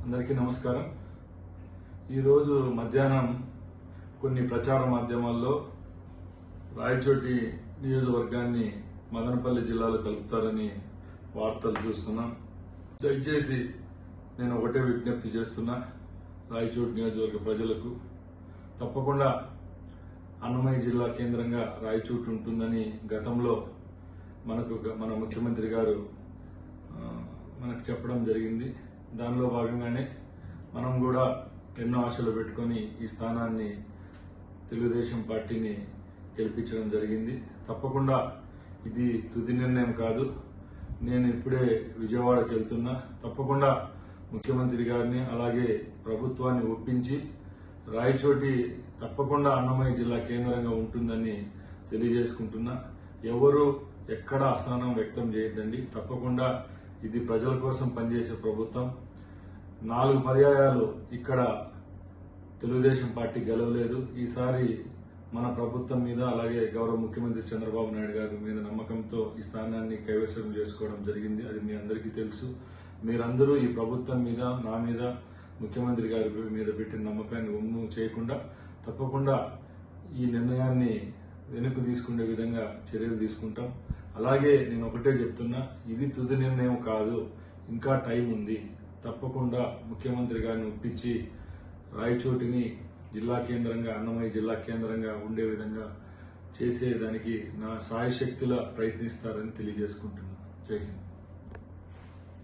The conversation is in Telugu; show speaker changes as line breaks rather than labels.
అందరికీ నమస్కారం। ఈరోజు మధ్యాహ్నం కొన్ని ప్రచార మాధ్యమాల్లో రాయచోటి నియోజకవర్గాన్ని మదనపల్లి జిల్లాలో కలుపుతారని వార్తలు చూస్తున్నాం। దయచేసి నేను ఒకటే విజ్ఞప్తి చేస్తున్నా, రాయచోటి నియోజకవర్గ ప్రజలకు తప్పకుండా అన్నమయ్య జిల్లా కేంద్రంగా రాయచోటి ఉంటుందని గతంలో మన ముఖ్యమంత్రి గారు మనకు చెప్పడం జరిగింది। దానిలో భాగంగానే మనం కూడా ఎన్నో ఆశలు పెట్టుకొని ఈ స్థానాన్ని తెలుగుదేశం పార్టీని గెలిపించడం జరిగింది। తప్పకుండా ఇది తుది నిర్ణయం కాదు। నేను ఇప్పుడే విజయవాడకి వెళ్తున్నా। తప్పకుండా ముఖ్యమంత్రి గారిని అలాగే ప్రభుత్వాన్ని ఒప్పించి రాయచోటి తప్పకుండా అన్నమయ్య జిల్లా కేంద్రంగా ఉంటుందని తెలియజేసుకుంటున్నా। ఎవరు ఎక్కడ అసహనం వ్యక్తం చేయొద్దండి। తప్పకుండా ఇది ప్రజల కోసం పనిచేసే ప్రభుత్వం। 4 పర్యాయాలు ఇక్కడ తెలుగుదేశం పార్టీ గెలవలేదు। ఈసారి మన ప్రభుత్వం మీద అలాగే గౌరవ ముఖ్యమంత్రి చంద్రబాబు నాయుడు గారి మీద నమ్మకంతో ఈ స్థానాన్ని కైవసం చేసుకోవడం జరిగింది। అది మీ అందరికీ తెలుసు। మీరందరూ ఈ ప్రభుత్వం మీద, నా మీద, ముఖ్యమంత్రి గారి మీద పెట్టిన నమ్మకాన్ని ఒమ్ము చేయకుండా తప్పకుండా ఈ నిర్ణయాన్ని వెనక్కు తీసుకునే విధంగా చర్యలు తీసుకుంటాం। అలాగే నేను ఒకటే చెప్తున్నా, ఇది తుది నిర్ణయం కాదు, ఇంకా టైం ఉంది। తప్పకుండా ముఖ్యమంత్రి గారిని ఒప్పించి రాయచోటిని జిల్లా కేంద్రంగా, అన్నమయ్య జిల్లా కేంద్రంగా ఉండే విధంగా చేసేదానికి నా సాయశక్తులా ప్రయత్నిస్తారని తెలియజేసుకుంటున్నాను। జై హింద్।